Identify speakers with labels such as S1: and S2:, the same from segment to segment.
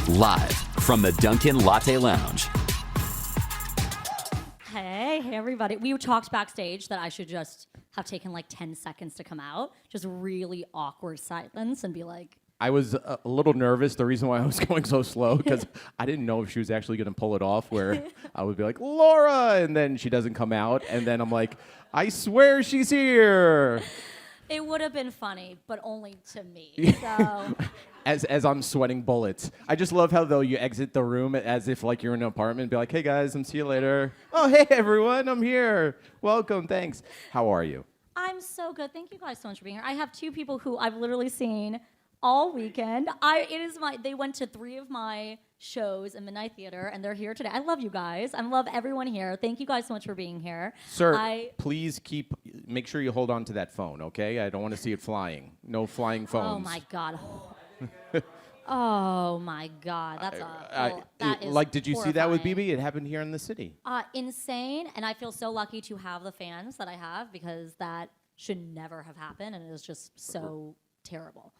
S1: Live from the Dunkin Latte Lounge.
S2: Hey, everybody. We talked backstage that I should just have taken like 10 seconds to come out. Just really awkward silence and be like,
S3: I was a little nervous. The reason why I was going so slow, because I didn't know if she was actually going to pull it off, where I would be like, Laura, and then she doesn't come out, and then I'm like, I swear she's here.
S2: it would have been funny, but only to me. So
S3: As I'm sweating bullets. I just love how, though, you exit the room as if like you're in an apartment, be like, hey, guys, see you later. Oh, hey, everyone, I'm here. Welcome, thanks. How are you?
S2: I'm so good. Thank you guys so much for being here. I have two people who I've literally seen all weekend. They went to 3 of my shows in Midnight Theater, and they're here today. I love you guys. I love everyone here. Thank you guys so much for being here.
S3: Sir, please make sure you hold on to that phone, okay? I don't want to see it flying. No flying phones.
S2: Oh my God. Oh my God. That is
S3: like, did you see that with
S2: horrifying.
S3: BB? It happened here in the city.
S2: Insane, and I feel so lucky to have the fans that I have, because that should never have happened, and it was just so terrible.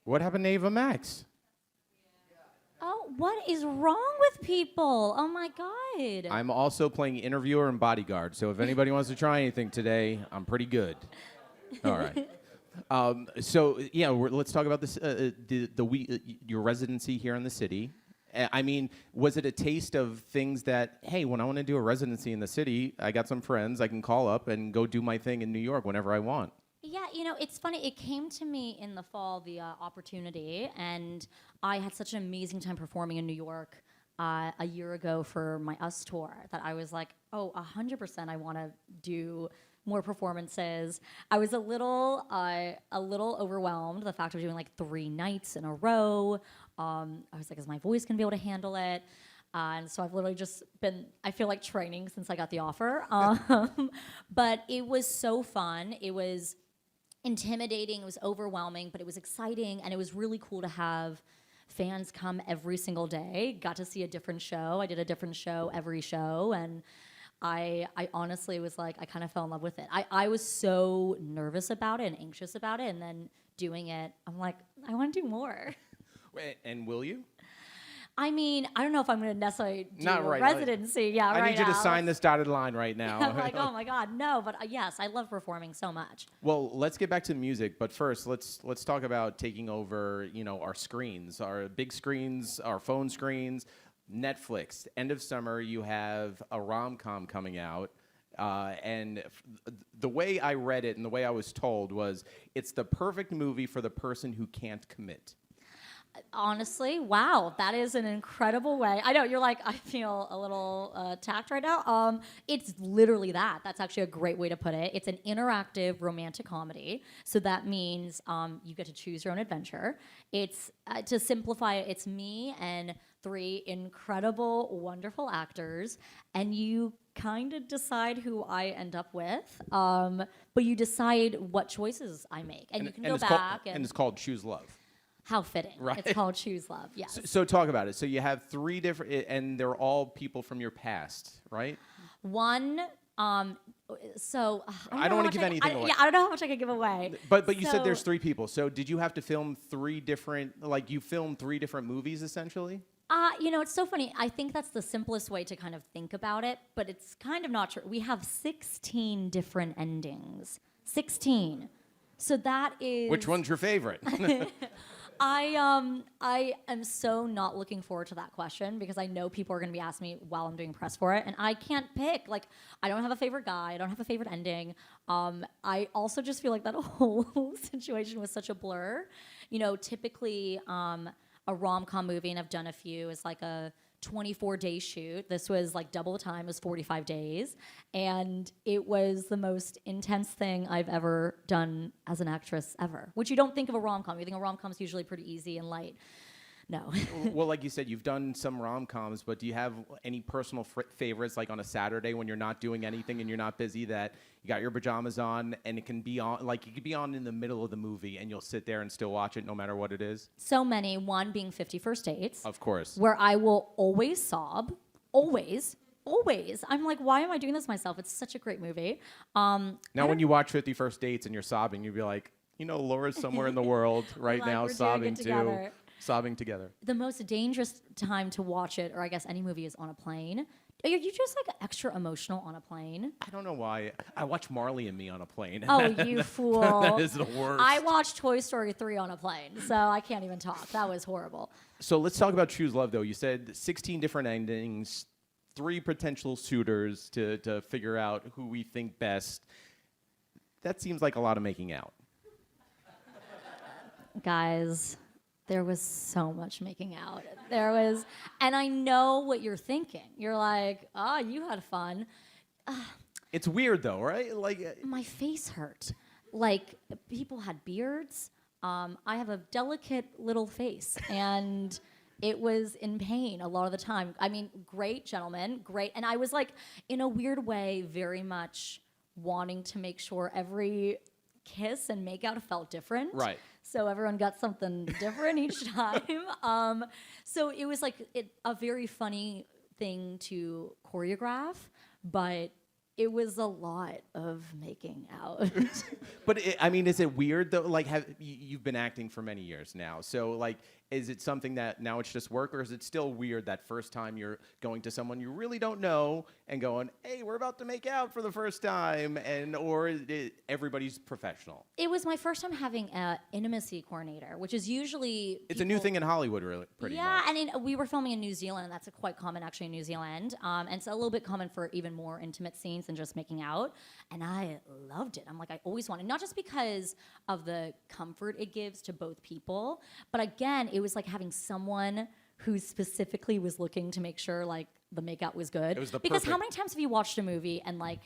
S3: What happened to Ava Max?
S2: Oh, what is wrong with people? Oh my God.
S3: I'm also playing interviewer and bodyguard, so if anybody wants to try anything today, I'm pretty good. All right. Let's talk about this. Your residency here in the city. I mean, was it a taste of things that, hey, when I want to do a residency in the city, I got some friends I can call up and go do my thing in New York whenever I want?
S2: Yeah, it's funny. It came to me in the fall, the opportunity, and I had such an amazing time performing in New York a year ago for my Us tour that I was like, 100% I want to do more performances. I was a little overwhelmed, the fact of doing like 3 nights in a row. I was like, is my voice going to be able to handle it? And so I've literally just been, I feel like training since I got the offer. But it was so fun. It was intimidating, it was overwhelming, but it was exciting, and it was really cool to have fans come every single day. Got to see a different show. I did a different show every show, and I honestly was like, I kind of fell in love with it. I was so nervous about it and anxious about it, and then doing it, I'm like, I want to do more.
S3: Wait, and will you?
S2: I mean, I don't know if I'm going to necessarily do
S3: Not
S2: a
S3: right,
S2: residency. Yeah,
S3: I
S2: right
S3: need you to
S2: now.
S3: sign this dotted line right now.
S2: I'm like, oh my God, no. But yes, I love performing so much.
S3: Well, let's get back to music, but first, let's talk about taking over, our screens, our big screens, our phone screens. Netflix. End of summer, you have a rom-com coming out, and the way I read it and the way I was told was it's the perfect movie for the person who can't commit.
S2: Honestly, wow, that is an incredible way. I know, you're like, I feel a little attacked right now. It's literally that. That's actually a great way to put it. It's an interactive romantic comedy. So that means you get to choose your own adventure. It's, to simplify it, it's me and 3 incredible, wonderful actors, and you kind of decide who I end up with, but you decide what choices I make. And you can go back.
S3: And it's called Choose Love.
S2: How fitting.
S3: Right.
S2: It's called Choose Love, yes.
S3: So talk about it. So you have 3 different, and they're all people from your past, right?
S2: One,
S3: I don't want to give anything away.
S2: Yeah, I don't know how much I could give away.
S3: But you said there's 3 people. So did you have to film 3 different, you filmed 3 different movies essentially?
S2: It's so funny. I think that's the simplest way to kind of think about it, but it's kind of not true. We have 16 different endings. 16. So that is...
S3: Which one's your favorite?
S2: I am so not looking forward to that question, because I know people are going to be asking me while I'm doing press for it, and I can't pick. Like, I don't have a favorite guy. I don't have a favorite ending. I also just feel like that whole situation was such a blur. Typically a rom-com movie, and I've done a few, is like a 24-day shoot. This was like double the time. It was 45 days. And it was the most intense thing I've ever done as an actress ever, which you don't think of a rom-com. You think a rom-com is usually pretty easy and light. No.
S3: Well, like you said, you've done some rom-coms, but do you have any personal favorites, like on a Saturday when you're not doing anything and you're not busy, that you got your pajamas on and it can be on, like you could be on in the middle of the movie and you'll sit there and still watch it no matter what it is?
S2: So many. One being 50 First Dates.
S3: Of course.
S2: Where I will always sob. Always. Always. I'm like, why am I doing this myself? It's such a great movie.
S3: Now, when you watch 50 First Dates and you're sobbing, you'd be like, Laura's somewhere in the world right
S2: like,
S3: now
S2: we're
S3: sobbing
S2: doing it
S3: too.
S2: together.
S3: sobbing together.
S2: The most dangerous time to watch it, or I guess any movie, is on a plane. Are you just like extra emotional on a plane?
S3: I don't know why. I watch Marley and Me on a plane.
S2: Oh, you fool.
S3: That is the worst.
S2: I watched Toy Story 3 on a plane, so I can't even talk. That was horrible.
S3: So let's talk about Choose Love, though. You said 16 different endings, 3 potential suitors to figure out who we think best. That seems like a lot of making out.
S2: Guys, there was so much making out. And I know what you're thinking. You're like, oh, you had fun.
S3: It's weird, though, right? Like,
S2: My face hurt. Like, people had beards. I have a delicate little face, and it was in pain a lot of the time. I mean, great gentlemen, great. And I was like, in a weird way, very much wanting to make sure every kiss and makeout felt different.
S3: Right.
S2: So everyone got something different each time. So it was like a very funny thing to choreograph, but it was a lot of making out.
S3: but I mean, is it weird though? Like, you've been acting for many years now, so like, is it something that now it's just work, or is it still weird that first time you're going to someone you really don't know and going, "Hey, we're about to make out for the first time," or is everybody's professional?
S2: It was my first time having an intimacy coordinator, which is usually
S3: It's a new thing in Hollywood, really, pretty much.
S2: Yeah, and we were filming in New Zealand, and that's quite common actually in New Zealand, and it's a little bit common for even more intimate scenes than just making out. And I loved it. I'm like, I always wanted, not just because of the comfort it gives to both people, but again, it was like having someone who specifically was looking to make sure like the makeout was good.
S3: It was the
S2: because how
S3: perfect-
S2: many times have you watched a movie and like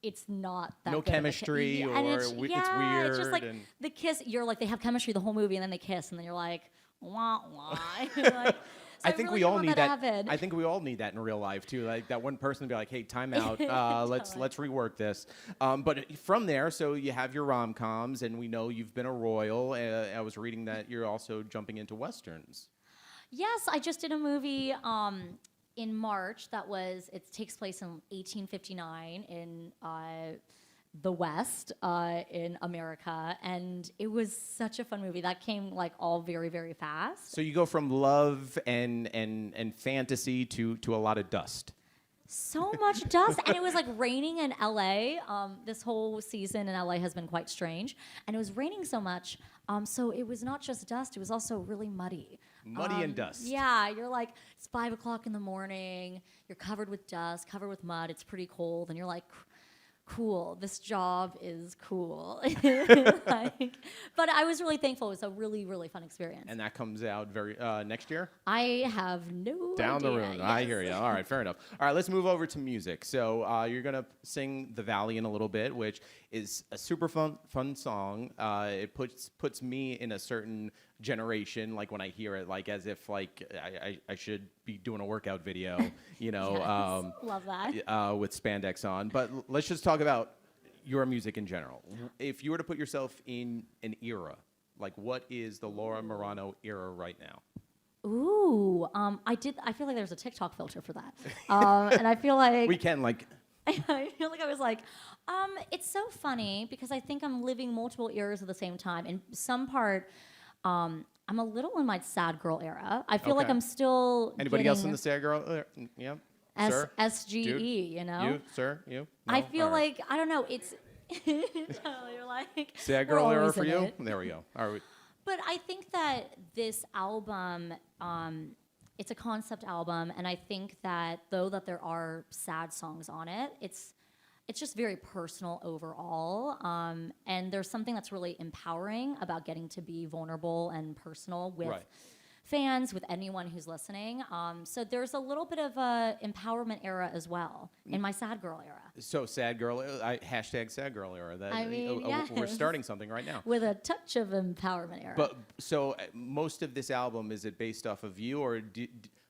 S2: it's not that
S3: No
S2: good of a
S3: chemistry,
S2: and
S3: or
S2: it's
S3: it's
S2: weird. It's just like
S3: and-
S2: the kiss. You're like they have chemistry the whole movie, and then they kiss, and then you're like, wah wah. Like, so
S3: I think
S2: really
S3: we all
S2: want
S3: need that.
S2: happen.
S3: I think we all need that in real life too. Like that one person to be like, "Hey, time out. Let's rework this." But from there, so you have your rom-coms, and we know you've been a royal. I was reading that you're also jumping into westerns.
S2: Yes, I just did a movie in March it takes place in 1859 in the West in America, and it was such a fun movie. That came like all very, very fast.
S3: So you go from love and fantasy to a lot of dust.
S2: So much dust, and it was like raining in LA. This whole season in LA has been quite strange, and it was raining so much. So it was not just dust; it was also really muddy.
S3: Muddy and dust.
S2: Yeah, you're like it's 5 o'clock in the morning. You're covered with dust, covered with mud. It's pretty cold, and you're like, cool. This job is cool. But I was really thankful. It was a really, really fun experience.
S3: And that comes out very next year?
S2: I have no
S3: Down
S2: idea.
S3: the road.
S2: Yes.
S3: I hear you. All right, fair enough. All right, let's move over to music. So you're going to sing The Valley in a little bit, which is a super fun song. It puts me in a certain generation, like when I hear it, like as if like I should be doing a workout video, you know.
S2: Yes. Love that.
S3: With spandex on. But let's just talk about your music in general. If you were to put yourself in an era, like what is the Laura Marano era right now?
S2: Ooh, I feel like there's a TikTok filter for that, and I feel like
S3: We can like.
S2: I feel like I was like, it's so funny because I think I'm living multiple eras at the same time. In some part, I'm a little in my sad girl era. I feel like
S3: Okay.
S2: I'm still.
S3: Anybody else in the sad girl? Yeah. Sir?
S2: SGE,
S3: Dude?
S2: you know?
S3: You, sir? You?
S2: I
S3: No?
S2: feel
S3: All right.
S2: like, I don't know, it's. You're like.
S3: Sad
S2: we're
S3: girl era
S2: always
S3: for
S2: in
S3: you?
S2: it.
S3: There we go. All right.
S2: But I think that this album, it's a concept album, and I think that though that there are sad songs on it, it's just very personal overall. And there's something that's really empowering about getting to be vulnerable and personal with
S3: Right.
S2: fans, with anyone who's listening. So there's a little bit of a empowerment era as well in my sad girl era.
S3: So sad girl, hashtag sad girl era. That,
S2: I mean,
S3: we're
S2: yes.
S3: starting something right now.
S2: With a touch of empowerment era.
S3: But so most of this album, is it based off of you, or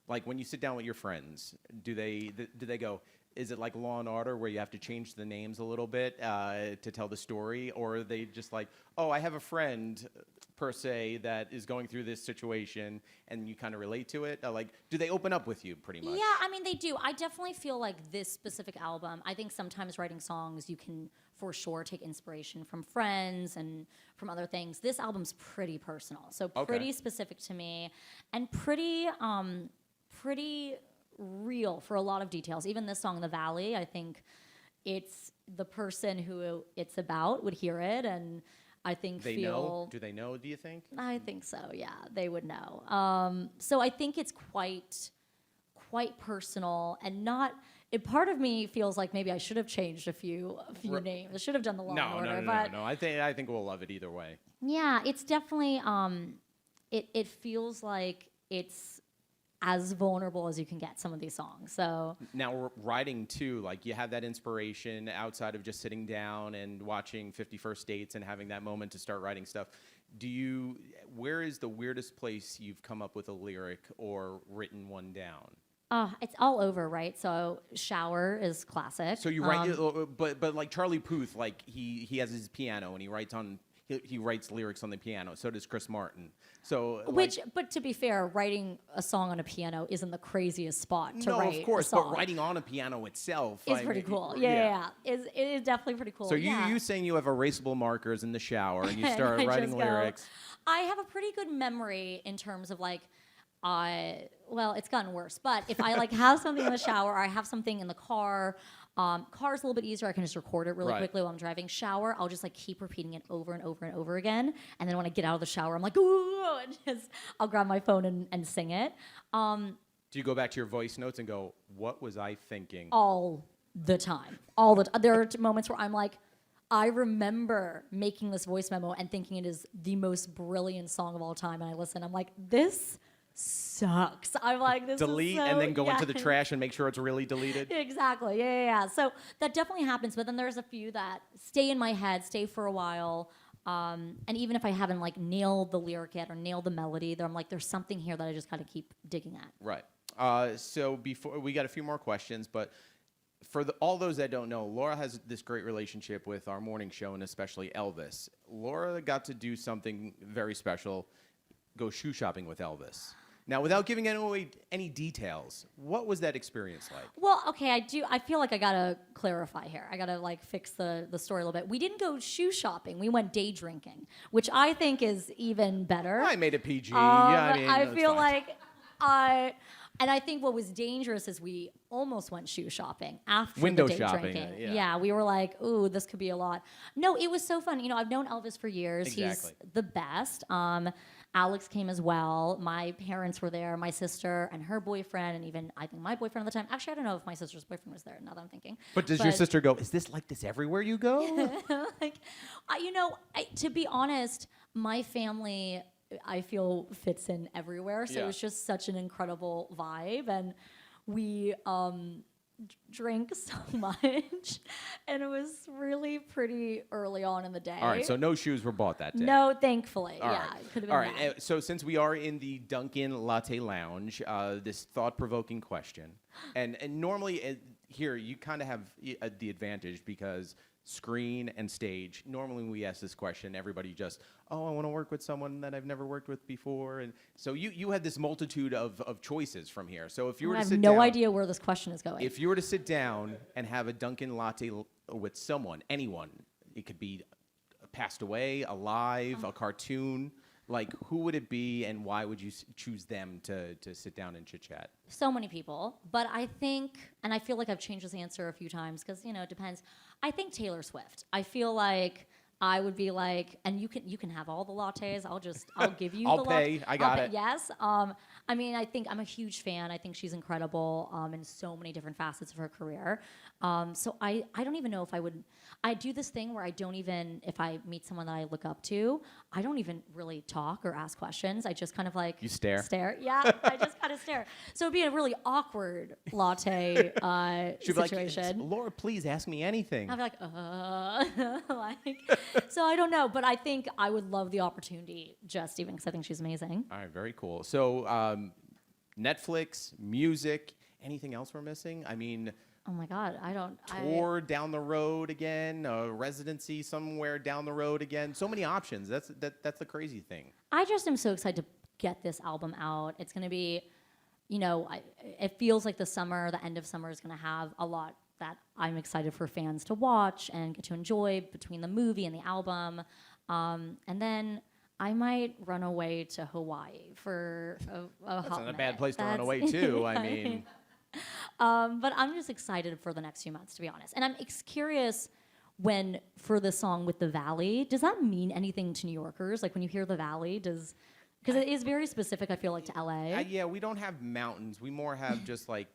S3: like when you sit down with your friends, do they go? Is it like Law and Order where you have to change the names a little bit to tell the story, or are they just like, oh, I have a friend, per se that is going through this situation and you kind of relate to it? Like, do they open up with you pretty much?
S2: Yeah, I mean, they do. I definitely feel like this specific album, I think sometimes writing songs, you can for sure take inspiration from friends and from other things. This album's pretty personal, so pretty specific to me and pretty real for a lot of details. Even this song, The Valley, I think it's the person who it's about would hear it and I think
S3: they know. Do they know, do you think?
S2: I think so, yeah. They would know. So I think it's quite personal and not part of me feels like maybe I should have changed a few names. I should have done the Law and Order.
S3: No. I think we'll love it either way.
S2: Yeah, it's definitely it feels like it's as vulnerable as you can get, some of these songs. So
S3: now writing too, like you have that inspiration outside of just sitting down and watching 51st Dates and having that moment to start writing stuff. Where is the weirdest place you've come up with a lyric or written one down?
S2: It's all over, right? So Shower is classic.
S3: So you write, but like Charlie Puth, like he has his piano and he writes lyrics on the piano. So does Chris Martin. So
S2: but to be fair, writing a song on a piano isn't the craziest spot to write.
S3: No, of course,
S2: a song.
S3: but writing on a piano itself
S2: is pretty cool. Yeah. It is definitely pretty cool.
S3: So you saying you have erasable markers in the shower and you start writing lyrics?
S2: I have a pretty good memory in terms of like. Well, it's gotten worse, but if I like have something in the shower or I have something in the car, car's a little bit easier. I can just record it really quickly while I'm driving. Shower, I'll just like keep repeating it over and over and over again. And then when I get out of the shower, I'm like, ooh, and I'll grab my phone and sing it.
S3: Do you go back to your voice notes and go, what was I thinking?
S2: All the time. There are moments where I'm like, I remember making this voice memo and thinking it is the most brilliant song of all time. And I listen, I'm like, this sucks. I'm like, this
S3: delete
S2: is so,
S3: and then go into the trash and make sure it's really deleted.
S2: Exactly. Yeah. So that definitely happens. But then there's a few that stay in my head, stay for a while. And even if I haven't like nailed the lyric yet or nailed the melody, I'm like, there's something here that I just gotta keep digging at.
S3: Right. So before we got a few more questions, but for all those that don't know, Laura has this great relationship with our morning show and especially Elvis. Laura got to do something very special, go shoe shopping with Elvis. Now, without giving away any details, what was that experience like?
S2: Well, okay, I feel like I gotta clarify here. I gotta like fix the story a little bit. We didn't go shoe shopping. We went day drinking, which I think is even better.
S3: I made it PG.
S2: I feel like and I think what was dangerous is we almost went shoe shopping after
S3: window
S2: the day
S3: shopping.
S2: drinking.
S3: Yeah,
S2: we were like, ooh, this could be a lot. No, it was so fun. You know, I've known Elvis for years.
S3: Exactly.
S2: He's the best. Alex came as well. My parents were there, my sister and her boyfriend, and even I think my boyfriend at the time. Actually, I don't know if my sister's boyfriend was there, now that I'm thinking.
S3: But does your sister go, is this like this everywhere you go?
S2: Like, to be honest, my family, I feel, fits in everywhere. So it was just such an incredible vibe. And we drank so much. And it was really pretty early on in the day.
S3: All right, so no shoes were bought that day.
S2: No, thankfully.
S3: All
S2: It could have been
S3: All right,
S2: bad.
S3: so since we are in the Dunkin Latte Lounge, this thought-provoking question. And normally here you kind of have the advantage because screen and stage. Normally when we ask this question, everybody just, I want to work with someone that I've never worked with before. And so you had this multitude of choices from here. So if you were to sit down. I have
S2: no idea where this question is going.
S3: If you were to sit down and have a Dunkin Latte with someone, anyone, it could be passed away, alive, a cartoon, like who would it be and why would you choose them to sit down and chit-chat?
S2: So many people, but I think, and I feel like I've changed this answer a few times because, it depends. I think Taylor Swift. I feel like I would be like, and you can have all the lattes. I'll give you
S3: I'll
S2: the
S3: pay. I got it.
S2: Yes. I think I'm a huge fan. I think she's incredible in so many different facets of her career. So I don't even know if I do this thing where I don't even, if I meet someone that I look up to, I don't even really talk or ask questions. I just kind of like.
S3: You stare?
S2: Stare. Yeah, I just kind of stare. So it'd be a really awkward latte situation.
S3: Like, Laura, please ask me anything.
S2: I'd be like, so I don't know, but I think I would love the opportunity just even because I think she's amazing.
S3: All right, very cool. So Netflix, music, anything else we're missing? I mean,
S2: Oh my God, I don't.
S3: Tour down the road again, a residency somewhere down the road again. So many options. That's the crazy thing.
S2: I just am so excited to get this album out. It's going to be, it feels like the summer, the end of summer is going to have a lot that I'm excited for fans to watch and get to enjoy between the movie and the album. And then I might run away to Hawaii for a hot
S3: That's not a
S2: minute.
S3: bad place to run away to. I mean,
S2: But I'm just excited for the next few months, to be honest. And I'm curious for the song With the Valley, does that mean anything to New Yorkers? Like when you hear the Valley, because it is very specific, I feel like, to LA.
S3: yeah, we don't have mountains. We more have just like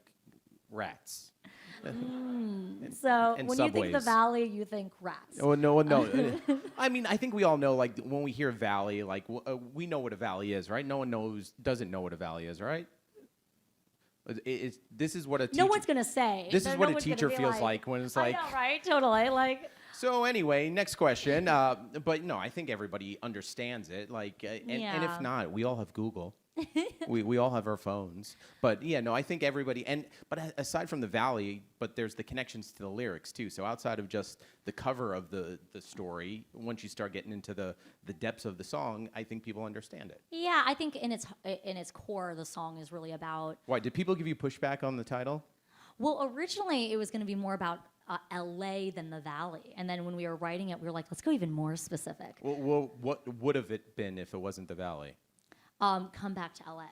S3: rats.
S2: So
S3: and
S2: when you think the
S3: subways.
S2: Valley, you think rats.
S3: Oh no. I mean, I think we all know. Like when we hear valley, like we know what a valley is, right? No one doesn't know what a valley is, right? This is what a teacher.
S2: No one's gonna say.
S3: This is what a
S2: one's gonna
S3: teacher
S2: be
S3: feels like when it's like.
S2: I know, right? Totally. Like.
S3: So anyway, next question. But no, I think everybody understands it. Like, and if
S2: Yeah.
S3: not, we all have Google. we all have our phones. But yeah, no, I think everybody. But aside from the Valley, but there's the connections to the lyrics too. So outside of just the cover of the story, once you start getting into the depths of the song, I think people understand it.
S2: Yeah, I think in its core, the song is really about.
S3: Why did people give you pushback on the title?
S2: Well, originally it was going to be more about LA than the Valley, and then when we were writing it, we were like, let's go even more specific.
S3: Well, what would have it been if it wasn't the Valley?
S2: Come back to LA.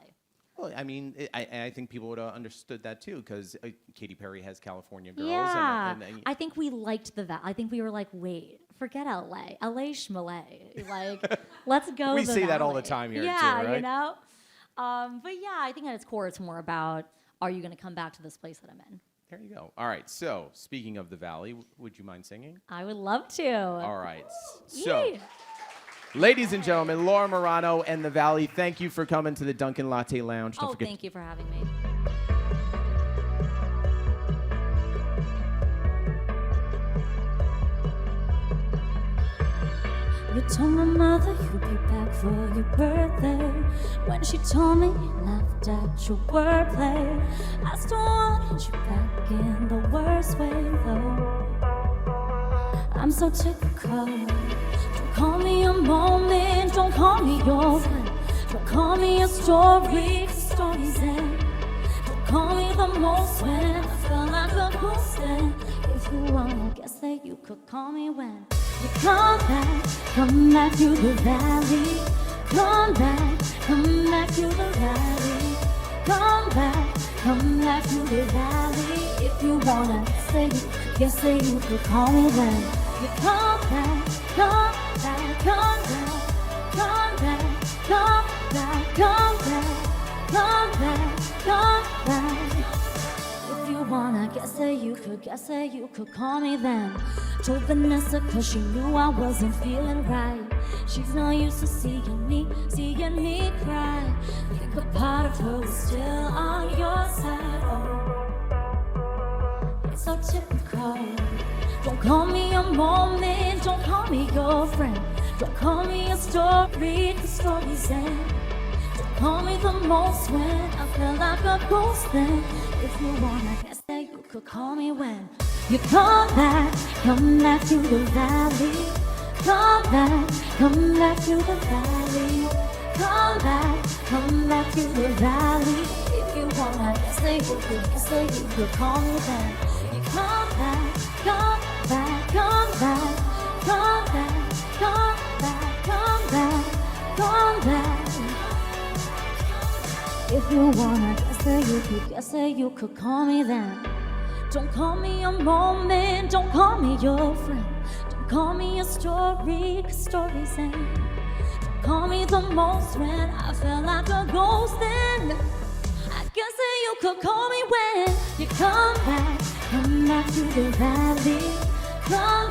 S3: Well, I mean, I think people would have understood that too, because Katy Perry has California Girls.
S2: Yeah,
S3: and
S2: I think we liked the Valley. I think we were like, wait, forget LA, LA schmalay. Like, let's go.
S3: We
S2: the
S3: say that all the
S2: Valley.
S3: time here,
S2: yeah,
S3: too, right?
S2: you know. But yeah, I think at its core, it's more about, are you going to come back to this place that I'm in?
S3: There you go. All right. So, speaking of the Valley, would you mind singing?
S2: I would love to.
S3: All right. So,
S2: Yay.
S3: ladies and gentlemen, Laura Marano and the Valley, thank you for coming to the Dunkin Latte Lounge. Don't forget
S2: Thank you for having me.
S4: You told my mother you'd be back for your birthday. When she told me you laughed at your wordplay, I still wanted you back in the worst way though. I'm so typical. Don't call me a moment, don't call me your friend. Don't call me a story, 'cause stories end. Don't call me the most when I felt like a ghost. And if you wanna guess that you could call me when you come back to the valley. Come back to the valley. Come back to the valley. If you wanna say it, guess that you could call me then. You come back, come back, come back, come back, come back, come back, come back, come back. If you wanna guess that you could call me then. Told Vanessa 'cause she knew I wasn't feeling right. She's not used to seeing me cry. Think a part of her was still on your side. Oh, it's so typical. Don't call me a moment, don't call me your friend. Don't call me a story, 'cause stories end. Don't call me the most when I feel like a ghost then. If you wanna guess that you could call me when you come back to the valley. Come back to the valley. Come back to the valley. If you wanna guess that you could call me then. You come back, come back, come back, come back, come back, come back, come back. If you wanna guess that you could call me then. Don't call me a moment, don't call me your friend. Don't call me a story, 'cause stories end. Don't call me the most when I felt like a ghost then. I guess that you could call me when you come back to the valley. Come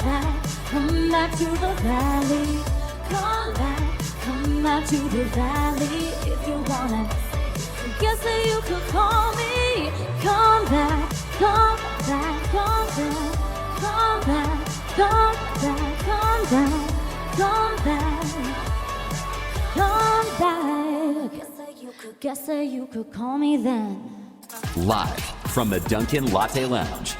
S4: back to the valley. Come back to the valley. If you wanna guess that you could call me. Come back, come back, come back, come back, come back, come back, come back, come back. Guess that you could call me then.
S1: Live from the Dunkin Latte Lounge.